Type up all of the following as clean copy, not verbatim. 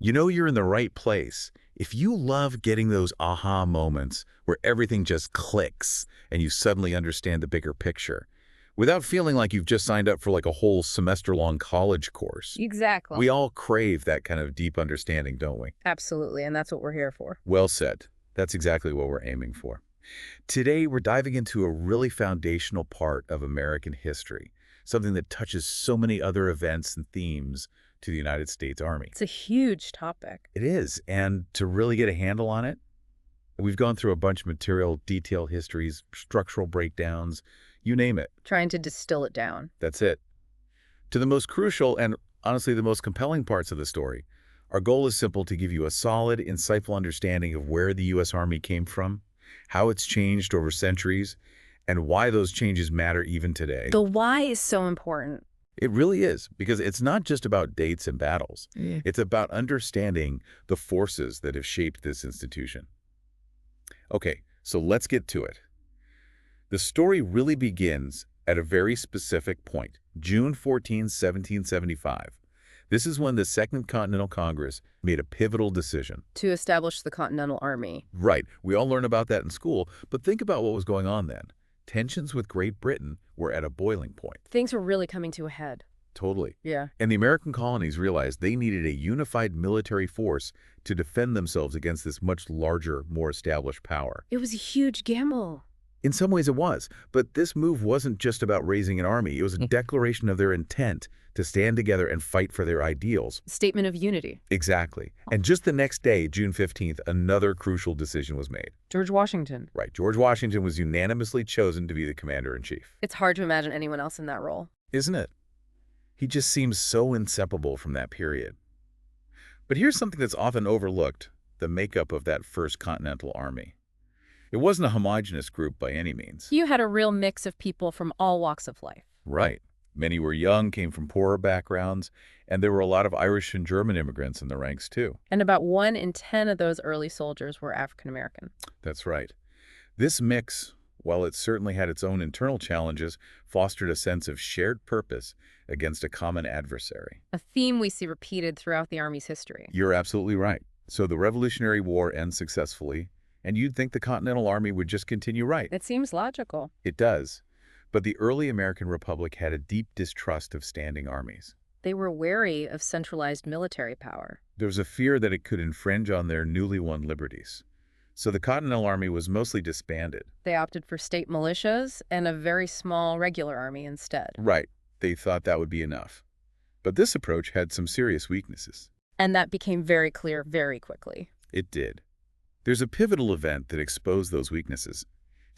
You know you're in the right place if you love getting those aha moments where everything just clicks and you suddenly understand the bigger picture without feeling like you've just signed up for like a whole semester-long college course. Exactly. We all crave that kind of deep understanding, don't we? Absolutely, and that's what we're here for. Well said. That's exactly what we're aiming for. Today, we're diving into a really foundational part of American history, something that touches so many other events and themes to the United States Army. It's a huge topic. It is, and to really get a handle on it, we've gone through a bunch of material, detailed histories, structural breakdowns, you name it. Trying to distill it down. That's it. To the most crucial and honestly the most compelling parts of the story, our goal is simple: to give you a solid, insightful understanding of where the U.S. Army came from, how it's changed over centuries, and why those changes matter even today. The why is so important. It really is, because it's not just about dates and battles. It's about understanding the forces that have shaped this institution. Okay, so let's get to it. The story really begins at a very specific point, June 14, 1775. This is when the Second Continental Congress made a pivotal decision. To establish the Continental Army. Right. We all learn about that in school, but think about what was going on then. Tensions with Great Britain were at a boiling point. Things were really coming to a head. Totally. Yeah. And the American colonies realized they needed a unified military force to defend themselves against this much larger, more established power. It was a huge gamble. In some ways it was, but this move wasn't just about raising an army. It was a declaration of their intent to stand together and fight for their ideals. Statement of unity. Exactly. And just the next day, June 15th, another crucial decision was made. George Washington. Right. George Washington was unanimously chosen to be the commander-in-chief. It's hard to imagine anyone else in that role. Isn't it? He just seems so inseparable from that period. But here's something that's often overlooked: the makeup of that first Continental Army. It wasn't a homogeneous group by any means. You had a real mix of people from all walks of life. Right. Many were young, came from poorer backgrounds, and there were a lot of Irish and German immigrants in the ranks too. And about 1 in 10 of those early soldiers were African American. That's right. This mix, while it certainly had its own internal challenges, fostered a sense of shared purpose against a common adversary. A theme we see repeated throughout the Army's history. You're absolutely right. So the Revolutionary War ends successfully, and you'd think the Continental Army would just continue right. It seems logical. It does. But the early American Republic had a deep distrust of standing armies. They were wary of centralized military power. There was a fear that it could infringe on their newly won liberties. So the Continental Army was mostly disbanded. They opted for state militias and a very small regular army instead. Right. They thought that would be enough. But this approach had some serious weaknesses. And that became very clear very quickly. It did. There's a pivotal event that exposed those weaknesses.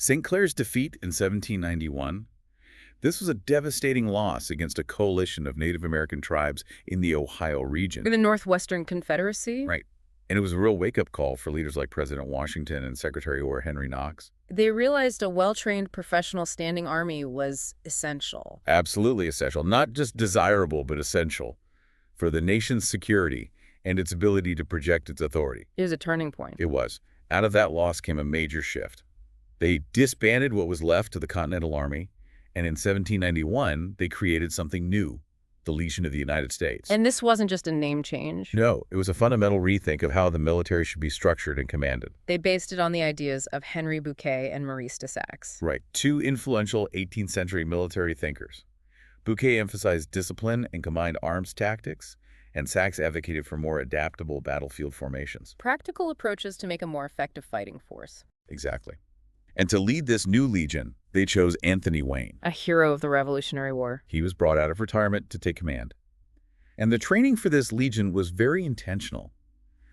St. Clair's defeat in 1791. This was a devastating loss against a coalition of Native American tribes in the Ohio region. In the Northwestern Confederacy? Right. And it was a real wake-up call for leaders like President Washington and Secretary of War Henry Knox. They realized a well-trained professional standing army was essential. Absolutely essential. Not just desirable, but essential for the nation's security and its ability to project its authority. It was a turning point. It was. Out of that loss came a major shift. They disbanded what was left of the Continental Army, and in 1791, they created something new, the Legion of the United States. And this wasn't just a name change. No, it was a fundamental rethink of how the military should be structured and commanded. They based it on the ideas of Henry Bouquet and Maurice de Saxe. Right, two influential 18th century military thinkers. Bouquet emphasized discipline and combined arms tactics, and Saxe advocated for more adaptable battlefield formations. Practical approaches to make a more effective fighting force. Exactly. And to lead this new legion, they chose Anthony Wayne. A hero of the Revolutionary War. He was brought out of retirement to take command. And the training for this legion was very intentional.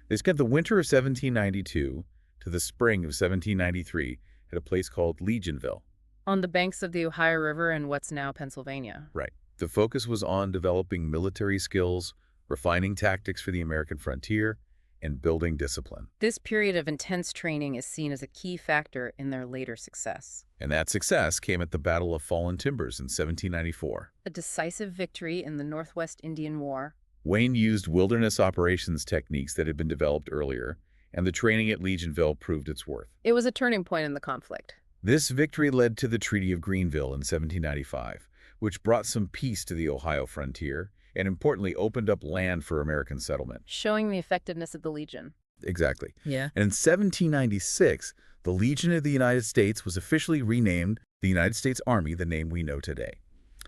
They spent the winter of 1792 to the spring of 1793 at a place called Legionville. On the banks of the Ohio River in what's now Pennsylvania. Right. The focus was on developing military skills, refining tactics for the American frontier, and building discipline. This period of intense training is seen as a key factor in their later success. And that success came at the Battle of Fallen Timbers in 1794. A decisive victory in the Northwest Indian War. Wayne used wilderness operations techniques that had been developed earlier, and the training at Legionville proved its worth. It was a turning point in the conflict. This victory led to the Treaty of Greenville in 1795, which brought some peace to the Ohio frontier and importantly, opened up land for American settlement. Showing the effectiveness of the Legion. Exactly. Yeah. And in 1796, the Legion of the United States was officially renamed the United States Army, the name we know today.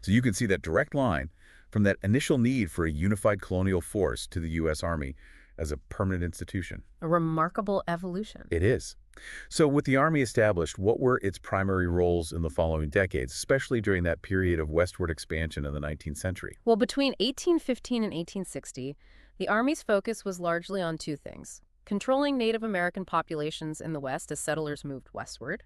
So you can see that direct line from that initial need for a unified colonial force to the U.S. Army as a permanent institution. A remarkable evolution. It is. So with the Army established, what were its primary roles in the following decades, especially during that period of westward expansion in the 19th century? Well, between 1815 and 1860, the Army's focus was largely on two things: controlling Native American populations in the West as settlers moved westward,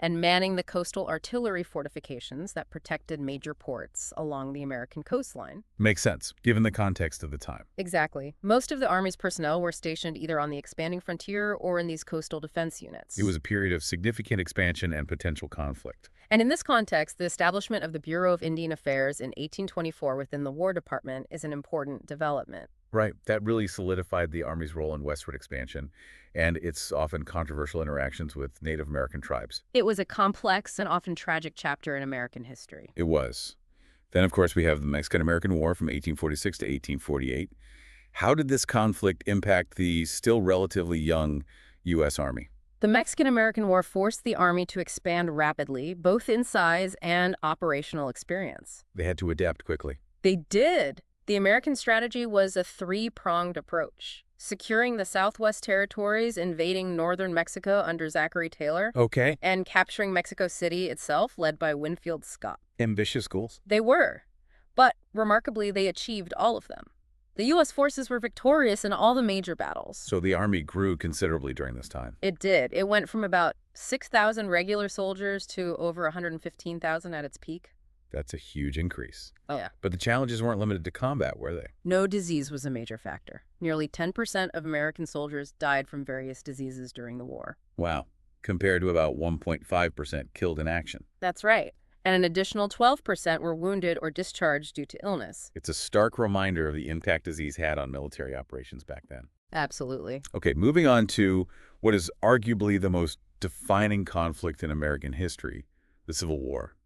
and manning the coastal artillery fortifications that protected major ports along the American coastline. Makes sense, given the context of the time. Exactly. Most of the Army's personnel were stationed either on the expanding frontier or in these coastal defense units. It was a period of significant expansion and potential conflict. And in this context, the establishment of the Bureau of Indian Affairs in 1824 within the War Department is an important development. Right. That really solidified the Army's role in westward expansion and its often controversial interactions with Native American tribes. It was a complex and often tragic chapter in American history. It was. Then, of course, we have the Mexican-American War from 1846 to 1848. How did this conflict impact the still relatively young U.S. Army? The Mexican-American War forced the Army to expand rapidly, both in size and operational experience. They had to adapt quickly. They did. The American strategy was a three-pronged approach: securing the Southwest Territories, invading northern Mexico under Zachary Taylor, Okay. and capturing Mexico City itself, led by Winfield Scott. Ambitious goals. They were, but remarkably, they achieved all of them. The U.S. forces were victorious in all the major battles. So the Army grew considerably during this time. It did. It went from about 6,000 regular soldiers to over 115,000 at its peak. That's a huge increase. Oh, yeah. But the challenges weren't limited to combat, were they? No disease was a major factor. Nearly 10% of American soldiers died from various diseases during the war. Wow. Compared to about 1.5% killed in action. That's right. And an additional 12% were wounded or discharged due to illness. It's a stark reminder of the impact disease had on military operations back then. Absolutely. Okay, moving on to what is arguably the most defining conflict in American history, the Civil War.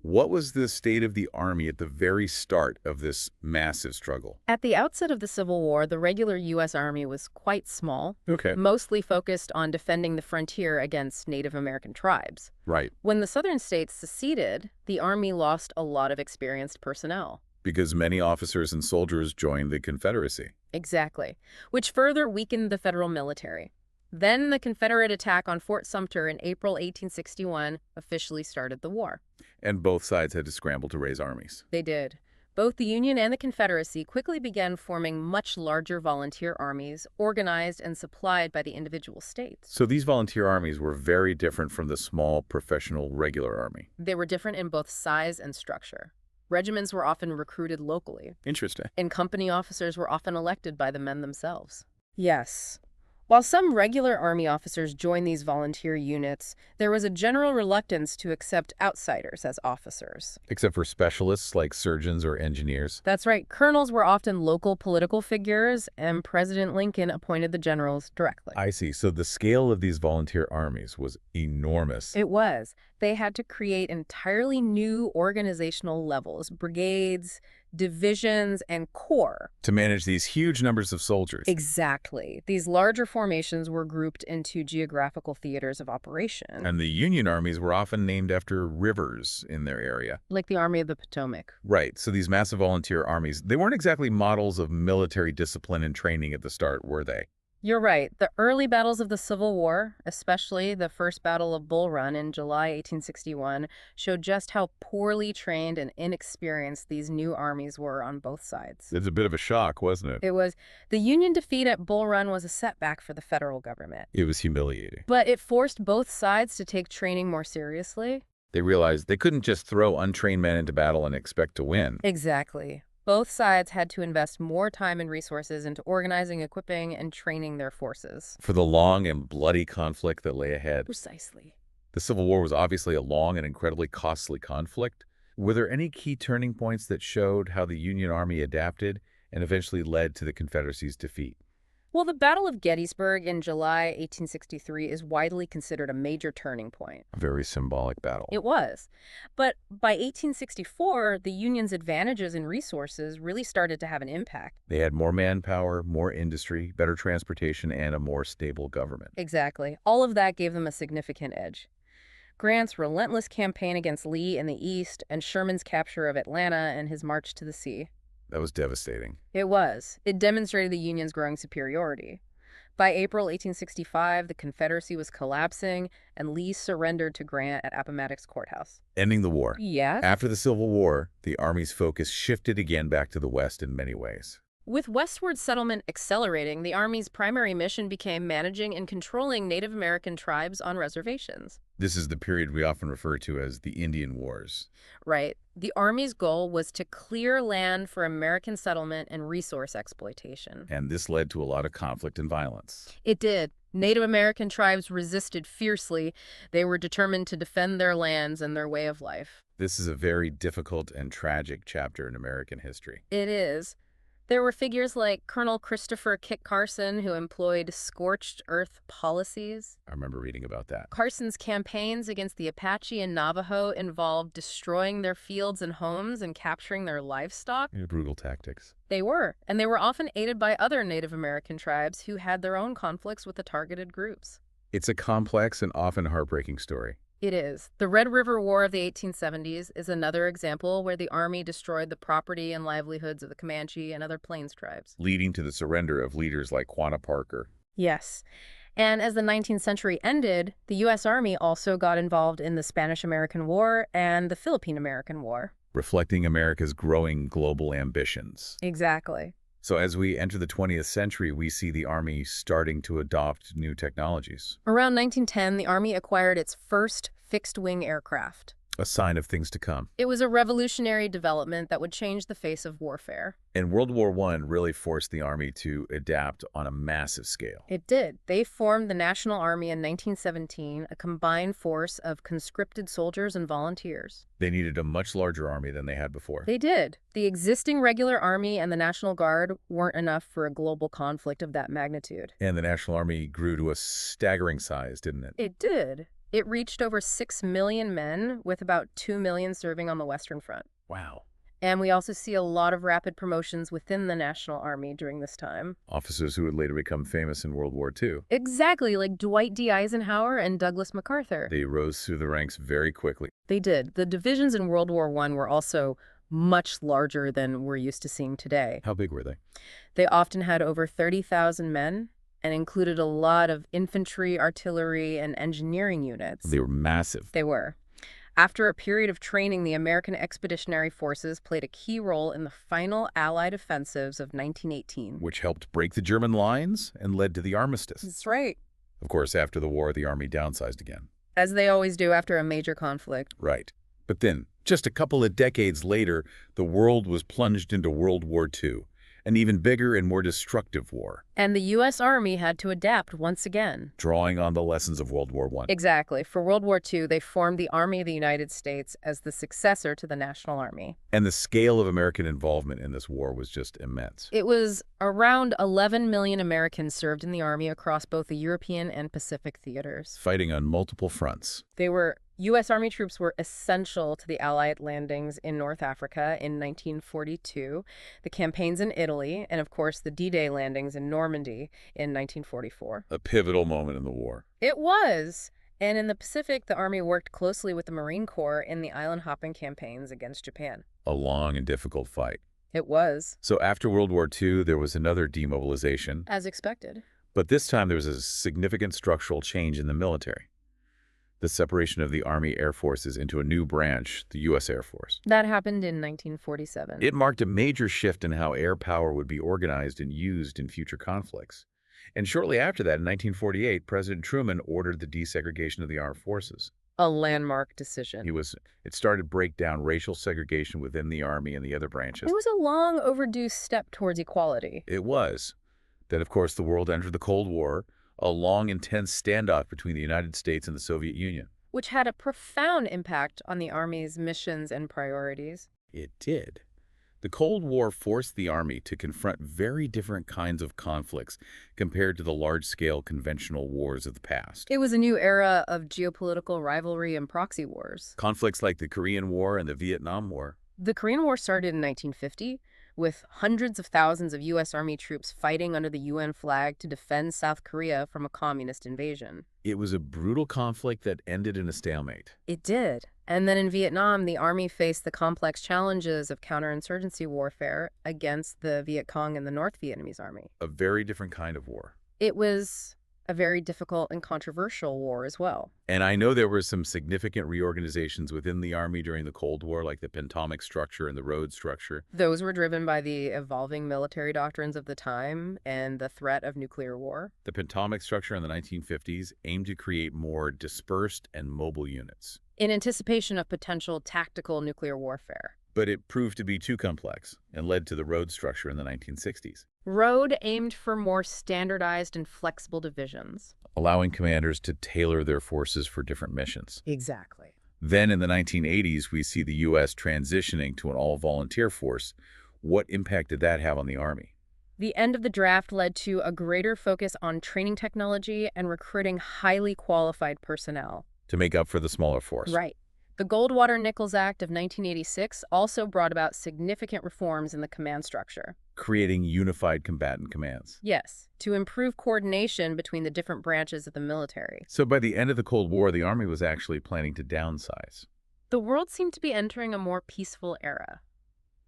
What was the state of the Army at the very start of this massive struggle? At the outset of the Civil War, the regular U.S. Army was quite small, mostly focused on defending the frontier against Native American tribes. Right. When the southern states seceded, the Army lost a lot of experienced personnel. Because many officers and soldiers joined the Confederacy. Exactly, which further weakened the federal military. Then the Confederate attack on Fort Sumter in April 1861 officially started the war. And both sides had to scramble to raise armies. They did. Both the Union and the Confederacy quickly began forming much larger volunteer armies, organized and supplied by the individual states. So these volunteer armies were very different from the small, professional, regular army. They were different in both size and structure. Regiments were often recruited locally. Interesting. And company officers were often elected by the men themselves. Yes. While some regular Army officers joined these volunteer units, there was a general reluctance to accept outsiders as officers. Except for specialists like surgeons or engineers. That's right. Colonels were often local political figures, and President Lincoln appointed the generals directly. I see. So the scale of these volunteer armies was enormous. It was. They had to create entirely new organizational levels: brigades, divisions, and corps. To manage these huge numbers of soldiers. Exactly. These larger formations were grouped into geographical theaters of operation. And the Union armies were often named after rivers in their area. Like the Army of the Potomac. Right. So these massive volunteer armies, they weren't exactly models of military discipline and training at the start, were they? You're right. The early battles of the Civil War, especially the First Battle of Bull Run in July 1861, showed just how poorly trained and inexperienced these new armies were on both sides. It's a bit of a shock, wasn't it? It was. The Union defeat at Bull Run was a setback for the federal government. It was humiliating. But it forced both sides to take training more seriously. They realized they couldn't just throw untrained men into battle and expect to win. Exactly. Both sides had to invest more time and resources into organizing, equipping, and training their forces. For the long and bloody conflict that lay ahead. Precisely. The Civil War was obviously a long and incredibly costly conflict. Were there any key turning points that showed how the Union Army adapted and eventually led to the Confederacy's defeat? Well, the Battle of Gettysburg in July 1863 is widely considered a major turning point. A very symbolic battle. It was. But by 1864, the Union's advantages in resources really started to have an impact. They had more manpower, more industry, better transportation, and a more stable government. Exactly. All of that gave them a significant edge. Grant's relentless campaign against Lee in the East and Sherman's capture of Atlanta and his march to the sea. That was devastating. It was. It demonstrated the Union's growing superiority. By April 1865, the Confederacy was collapsing, and Lee surrendered to Grant at Appomattox Courthouse. Ending the war. Yes. After the Civil War, the Army's focus shifted again back to the West in many ways. With westward settlement accelerating, the Army's primary mission became managing and controlling Native American tribes on reservations. This is the period we often refer to as the Indian Wars. Right. The Army's goal was to clear land for American settlement and resource exploitation. And this led to a lot of conflict and violence. It did. Native American tribes resisted fiercely. They were determined to defend their lands and their way of life. This is a very difficult and tragic chapter in American history. It is. There were figures like Colonel Christopher Kit Carson, who employed scorched earth policies. I remember reading about that. Carson's campaigns against the Apache and Navajo involved destroying their fields and homes and capturing their livestock. Brutal tactics. They were, and they were often aided by other Native American tribes who had their own conflicts with the targeted groups. It's a complex and often heartbreaking story. It is. The Red River War of the 1870s is another example where the Army destroyed the property and livelihoods of the Comanche and other Plains tribes, leading to the surrender of leaders like Quanah Parker. Yes. And as the 19th century ended, the U.S. Army also got involved in the Spanish-American War and the Philippine-American War. Reflecting America's growing global ambitions. Exactly. So as we enter the 20th century, we see the Army starting to adopt new technologies. Around 1910, the Army acquired its first fixed-wing aircraft. A sign of things to come. It was a revolutionary development that would change the face of warfare. And World War I really forced the Army to adapt on a massive scale. It did. They formed the National Army in 1917, a combined force of conscripted soldiers and volunteers. They needed a much larger army than they had before. They did. The existing regular army and the National Guard weren't enough for a global conflict of that magnitude. And the National Army grew to a staggering size, didn't it? It did. It reached over 6 million men, with about 2 million serving on the Western Front. Wow. And we also see a lot of rapid promotions within the National Army during this time. Officers who would later become famous in World War II. Exactly, like Dwight D. Eisenhower and Douglas MacArthur. They rose through the ranks very quickly. They did. The divisions in World War I were also much larger than we're used to seeing today. How big were they? They often had over 30,000 men and included a lot of infantry, artillery, and engineering units. They were massive. They were. After a period of training, the American Expeditionary Forces played a key role in the final Allied offensives of 1918. Which helped break the German lines and led to the armistice. That's right. Of course, after the war, the Army downsized again. As they always do after a major conflict. Right. But then, just a couple of decades later, the world was plunged into World War II. An even bigger and more destructive war. And the U.S. Army had to adapt once again. Drawing on the lessons of World War I. Exactly. For World War II, they formed the Army of the United States as the successor to the National Army. And the scale of American involvement in this war was just immense. It was around 11 million Americans served in the Army across both the European and Pacific theaters. Fighting on multiple fronts. U.S. Army troops were essential to the Allied landings in North Africa in 1942, the campaigns in Italy, and of course the D-Day landings in Normandy in 1944. A pivotal moment in the war. It was. And in the Pacific, the Army worked closely with the Marine Corps in the island-hopping campaigns against Japan. A long and difficult fight. It was. So after World War II, there was another demobilization. As expected. But this time there was a significant structural change in the military. The separation of the Army Air Forces into a new branch, the U.S. Air Force. That happened in 1947. It marked a major shift in how air power would be organized and used in future conflicts. And shortly after that, in 1948, President Truman ordered the desegregation of the armed forces. A landmark decision. It started to break down racial segregation within the Army and the other branches. It was a long overdue step towards equality. It was. Then, of course, the world entered the Cold War, a long, intense standoff between the United States and the Soviet Union. Which had a profound impact on the Army's missions and priorities. It did. The Cold War forced the Army to confront very different kinds of conflicts compared to the large-scale conventional wars of the past. It was a new era of geopolitical rivalry and proxy wars. Conflicts like the Korean War and the Vietnam War. The Korean War started in 1950, with hundreds of thousands of U.S. Army troops fighting under the UN flag to defend South Korea from a communist invasion. It was a brutal conflict that ended in a stalemate. It did. And then in Vietnam, the Army faced the complex challenges of counterinsurgency warfare against the Viet Cong and the North Vietnamese Army. A very different kind of war. It was a very difficult and controversial war as well. And I know there were some significant reorganizations within the Army during the Cold War, like the pentomic structure and the road structure. Those were driven by the evolving military doctrines of the time and the threat of nuclear war. The pentomic structure in the 1950s aimed to create more dispersed and mobile units. In anticipation of potential tactical nuclear warfare. But it proved to be too complex and led to the road structure in the 1960s. Road aimed for more standardized and flexible divisions, allowing commanders to tailor their forces for different missions. Exactly. Then in the 1980s, we see the U.S. transitioning to an all-volunteer force. What impact did that have on the Army? The end of the draft led to a greater focus on training technology and recruiting highly qualified personnel. To make up for the smaller force. Right. The Goldwater-Nichols Act of 1986 also brought about significant reforms in the command structure. Creating unified combatant commands. Yes, to improve coordination between the different branches of the military. So by the end of the Cold War, the Army was actually planning to downsize. The world seemed to be entering a more peaceful era.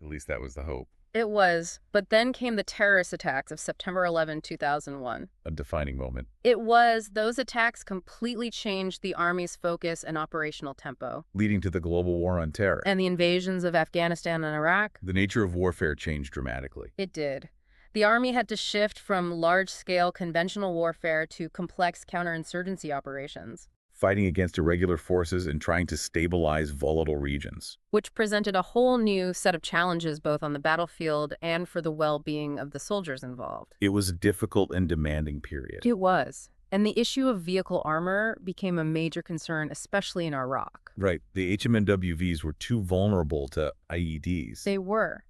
At least that was the hope. It was, but then came the terrorist attacks of September 11, 2001. A defining moment. It was. Those attacks completely changed the Army's focus and operational tempo. Leading to the global war on terror. And the invasions of Afghanistan and Iraq. The nature of warfare changed dramatically. It did. The Army had to shift from large-scale conventional warfare to complex counterinsurgency operations. Fighting against irregular forces and trying to stabilize volatile regions. Which presented a whole new set of challenges both on the battlefield and for the well-being of the soldiers involved. It was a difficult and demanding period. It was. And the issue of vehicle armor became a major concern, especially in Iraq. Right. The HMNWVs were too vulnerable to IEDs. They were.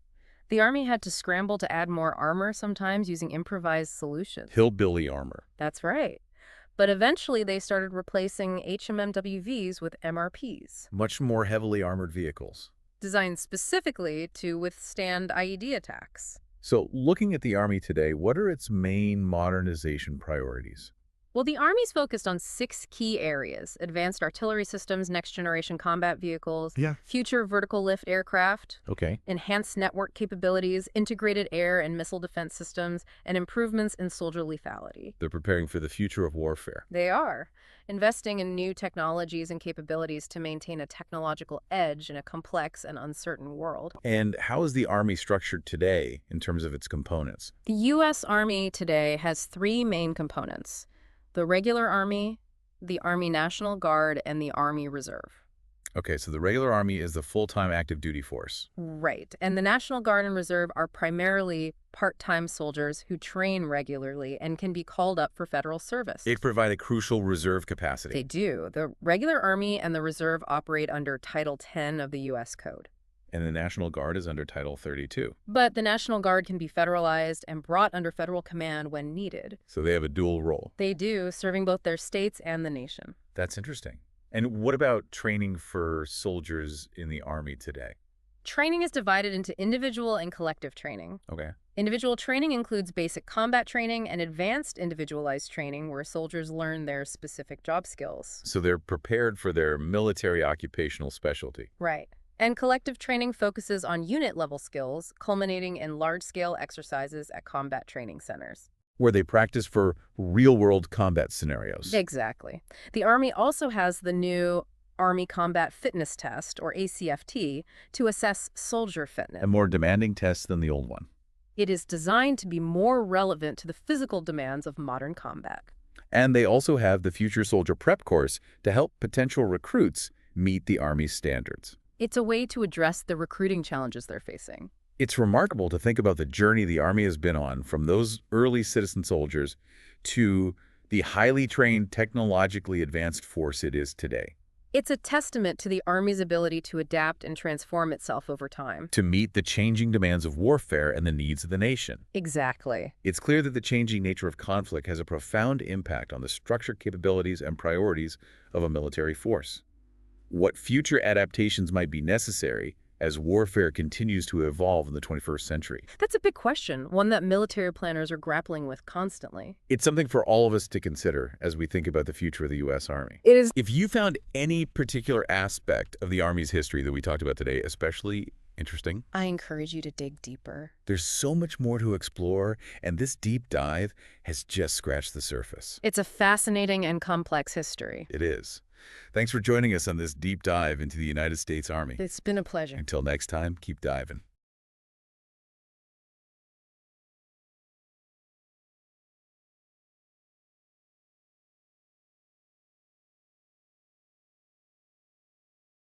The Army had to scramble to add more armor, sometimes using improvised solutions. Hillbilly armor. That's right. But eventually they started replacing HMMWVs with MRPs. Much more heavily armored vehicles. Designed specifically to withstand IED attacks. So looking at the Army today, what are its main modernization priorities? Well, the Army's focused on 6 key areas: advanced artillery systems, next-generation combat vehicles, future vertical lift aircraft, enhanced network capabilities, integrated air and missile defense systems, and improvements in soldier lethality. They're preparing for the future of warfare. They are. Investing in new technologies and capabilities to maintain a technological edge in a complex and uncertain world. And how is the Army structured today in terms of its components? The U.S. Army today has 3 main components: the regular Army, the Army National Guard, and the Army Reserve. Okay, so the regular Army is the full-time active duty force. Right. And the National Guard and Reserve are primarily part-time soldiers who train regularly and can be called up for federal service. They provide a crucial reserve capacity. They do. The regular Army and the Reserve operate under Title 10 of the U.S. Code. And the National Guard is under Title 32. But the National Guard can be federalized and brought under federal command when needed. So they have a dual role. They do, serving both their states and the nation. That's interesting. And what about training for soldiers in the Army today? Training is divided into individual and collective training. Okay. Individual training includes basic combat training and advanced individualized training where soldiers learn their specific job skills. So they're prepared for their military occupational specialty. Right. And collective training focuses on unit-level skills, culminating in large-scale exercises at combat training centers. Where they practice for real-world combat scenarios. Exactly. The Army also has the new Army Combat Fitness Test, or ACFT, to assess soldier fitness. A more demanding test than the old one. It is designed to be more relevant to the physical demands of modern combat. And they also have the Future Soldier Prep Course to help potential recruits meet the Army's standards. It's a way to address the recruiting challenges they're facing. It's remarkable to think about the journey the Army has been on from those early citizen soldiers to the highly trained, technologically advanced force it is today. It's a testament to the Army's ability to adapt and transform itself over time. To meet the changing demands of warfare and the needs of the nation. Exactly. It's clear that the changing nature of conflict has a profound impact on the structure, capabilities, and priorities of a military force. What future adaptations might be necessary as warfare continues to evolve in the 21st century? That's a big question, one that military planners are grappling with constantly. It's something for all of us to consider as we think about the future of the U.S. Army. It is. If you found any particular aspect of the Army's history that we talked about today especially interesting, I encourage you to dig deeper. There's so much more to explore, and this deep dive has just scratched the surface. It's a fascinating and complex history. It is. Thanks for joining us on this deep dive into the United States Army. It's been a pleasure. Until next time, keep diving.